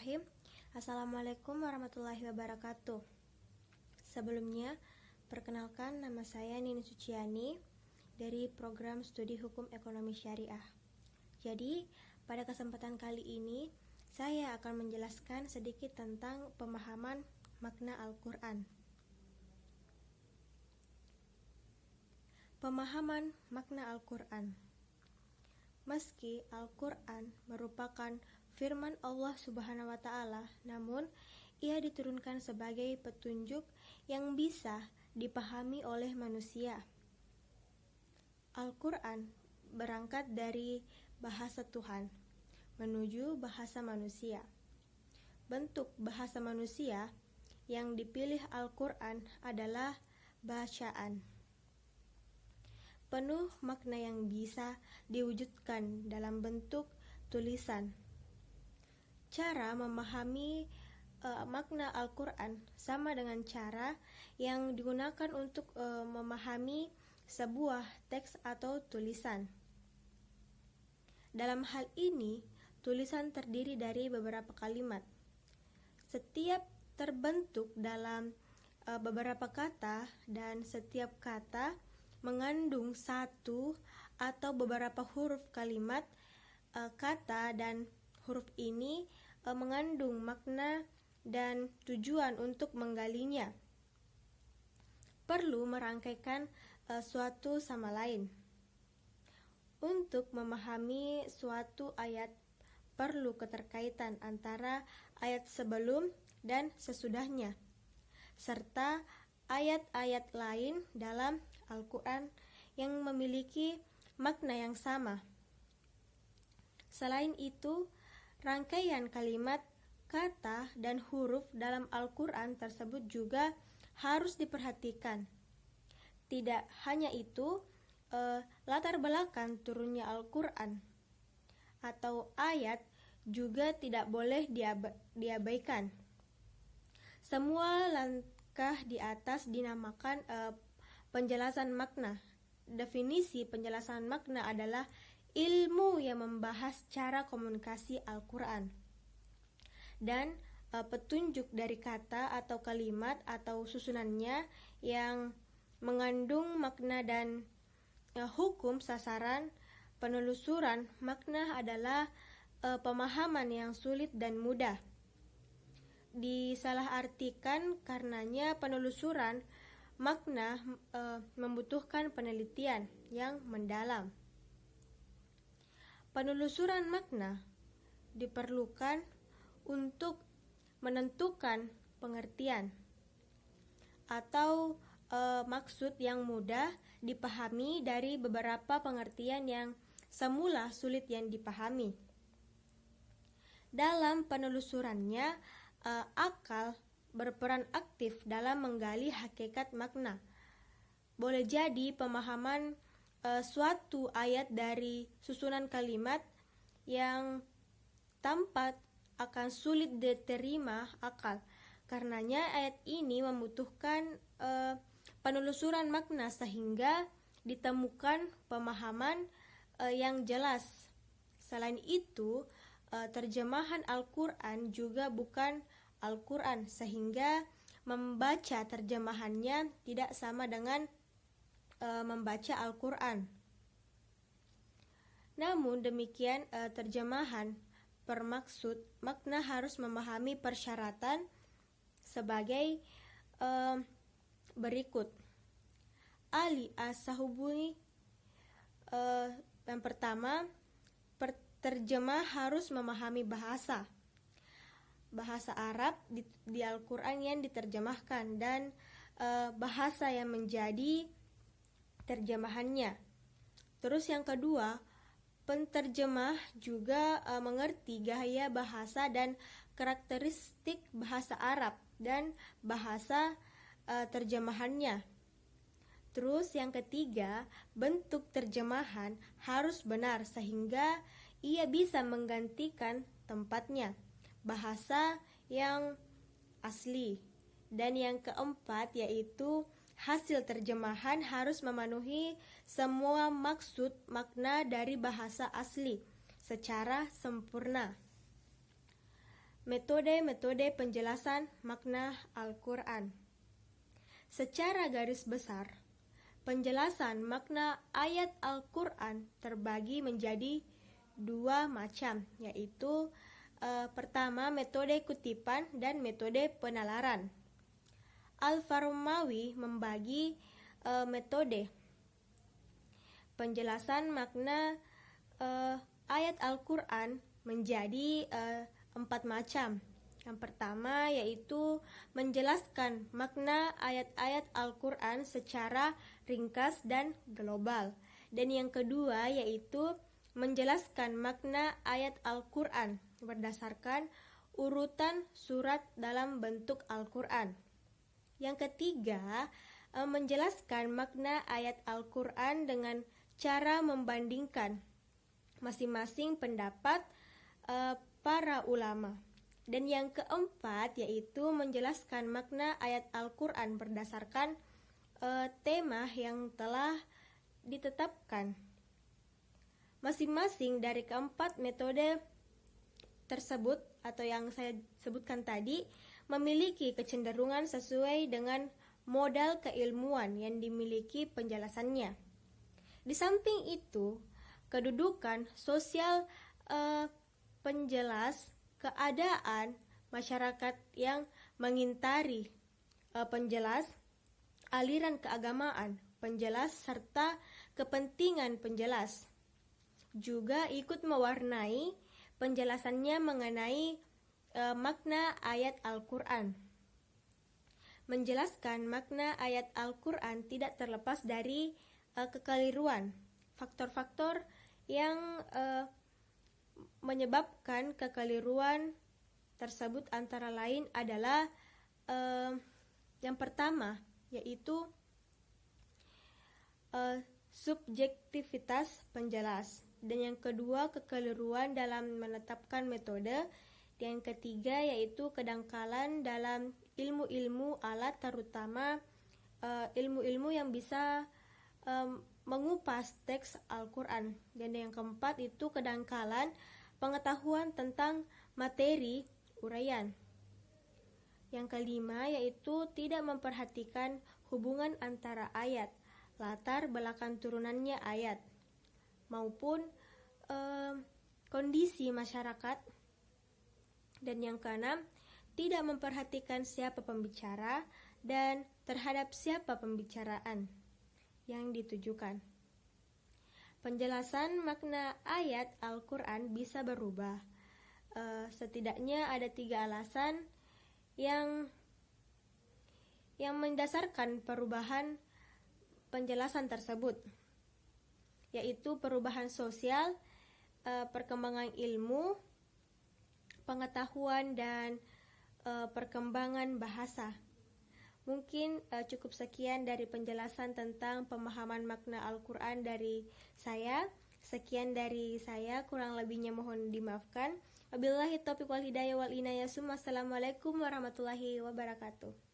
Bismillahirrahmanirrahim. Assalamualaikum warahmatullahi wabarakatuh. Sebelumnya, perkenalkan nama saya Nini Suciani dari program studi hukum ekonomi syariah. Jadi, pada kesempatan kali ini saya akan menjelaskan sedikit tentang pemahaman makna Al-Quran. Pemahaman makna Al-Quran. Meski Al-Quran merupakan firman Allah Subhanahu wa Ta'ala, namun ia diturunkan sebagai petunjuk yang bisa dipahami oleh manusia. Al-Quran berangkat dari bahasa Tuhan menuju bahasa manusia. Bentuk bahasa manusia yang dipilih Al-Quran adalah bacaan. Penuh makna yang bisa diwujudkan dalam bentuk tulisan. Cara memahami makna Al-Quran sama dengan cara yang digunakan untuk memahami sebuah teks atau tulisan. Dalam hal ini, tulisan terdiri dari beberapa kalimat. Setiap terbentuk dalam beberapa kata dan setiap kata mengandung satu atau beberapa huruf kalimat kata, dan huruf ini mengandung makna dan tujuan untuk menggalinya. Perlu merangkaikan suatu sama lain. Untuk memahami suatu ayat, perlu keterkaitan antara ayat sebelum dan sesudahnya, serta ayat-ayat lain dalam Al-Quran yang memiliki makna yang sama. Selain itu, rangkaian kalimat, kata, dan huruf dalam Al-Quran tersebut juga harus diperhatikan. Tidak hanya itu, latar belakang turunnya Al-Quran atau ayat juga tidak boleh diabaikan. Semua langkah di atas dinamakan penjelasan makna. Definisi penjelasan makna adalah ilmu yang membahas cara komunikasi Al-Quran dan petunjuk dari kata atau kalimat atau susunannya yang mengandung makna dan hukum sasaran. Penelusuran makna adalah pemahaman yang sulit dan mudah disalahartikan, karenanya penelusuran makna membutuhkan penelitian yang mendalam. Penelusuran makna diperlukan untuk menentukan pengertian atau maksud yang mudah dipahami dari beberapa pengertian yang semula sulit yang dipahami. Dalam penelusurannya, akal berperan aktif dalam menggali hakikat makna. Boleh jadi pemahaman suatu ayat dari susunan kalimat yang tampak akan sulit diterima akal. Karenanya ayat ini membutuhkan penelusuran makna sehingga ditemukan pemahaman yang jelas. Selain itu, terjemahan Al-Quran juga bukan Al-Quran, sehingga membaca terjemahannya tidak sama dengan membaca Al-Quran. Namun demikian, terjemahan bermaksud makna harus memahami persyaratan sebagai berikut. Ali as-Sahubuni, yang pertama, terjemah harus memahami bahasa Arab di Al-Quran yang diterjemahkan dan bahasa yang menjadi terjemahannya. Terus yang kedua, penterjemah juga mengerti gaya bahasa dan karakteristik bahasa Arab dan bahasa terjemahannya. Terus yang ketiga, bentuk terjemahan harus benar sehingga ia bisa menggantikan tempatnya bahasa yang asli. Dan yang keempat yaitu hasil terjemahan harus memenuhi semua maksud makna dari bahasa asli secara sempurna. metode-metode penjelasan makna Al-Quran. Secara garis besar, penjelasan makna ayat Al-Quran terbagi menjadi dua macam, yaitu pertama metode kutipan dan metode penalaran. Al-Farumawi membagi metode penjelasan makna ayat Al-Quran menjadi 4 macam. Yang pertama yaitu menjelaskan makna ayat-ayat Al-Quran secara ringkas dan global. Dan yang kedua yaitu menjelaskan makna ayat Al-Quran berdasarkan urutan surat dalam bentuk Al-Quran. Yang ketiga, menjelaskan makna ayat Al-Quran dengan cara membandingkan masing-masing pendapat para ulama. Dan yang keempat yaitu menjelaskan makna ayat Al-Quran berdasarkan tema yang telah ditetapkan. Masing-masing dari keempat metode tersebut atau yang saya sebutkan tadi memiliki kecenderungan sesuai dengan modal keilmuan yang dimiliki penjelasannya. Di samping itu, kedudukan sosial penjelas keadaan masyarakat yang mengintari penjelas, aliran keagamaan penjelas, serta kepentingan penjelas juga ikut mewarnai penjelasannya mengenai makna ayat Al-Quran. Menjelaskan makna ayat Al-Quran tidak terlepas dari kekeliruan. Faktor-faktor yang menyebabkan kekeliruan tersebut antara lain adalah yang pertama yaitu subjektivitas penjelas, dan yang kedua kekeliruan dalam menetapkan metode, dan yang ketiga yaitu kedangkalan dalam ilmu-ilmu alat, terutama ilmu-ilmu yang bisa mengupas teks Al-Quran, dan yang keempat itu kedangkalan pengetahuan tentang materi uraian. Yang kelima yaitu tidak memperhatikan hubungan antara ayat, latar belakang turunannya ayat, maupun kondisi masyarakat. Dan yang keenam, tidak memperhatikan siapa pembicara dan terhadap siapa pembicaraan yang ditujukan. Penjelasan makna ayat Al-Quran bisa berubah. Setidaknya ada 3 alasan yang mendasarkan perubahan penjelasan tersebut, yaitu perubahan sosial, perkembangan ilmu, pengetahuan, dan perkembangan bahasa. Mungkin cukup sekian dari penjelasan tentang pemahaman makna Al-Quran dari saya. Sekian dari saya, kurang lebihnya mohon dimaafkan. Wabillahi taufiq wal hidayah wal inayah. Assalamualaikum warahmatullahi wabarakatuh.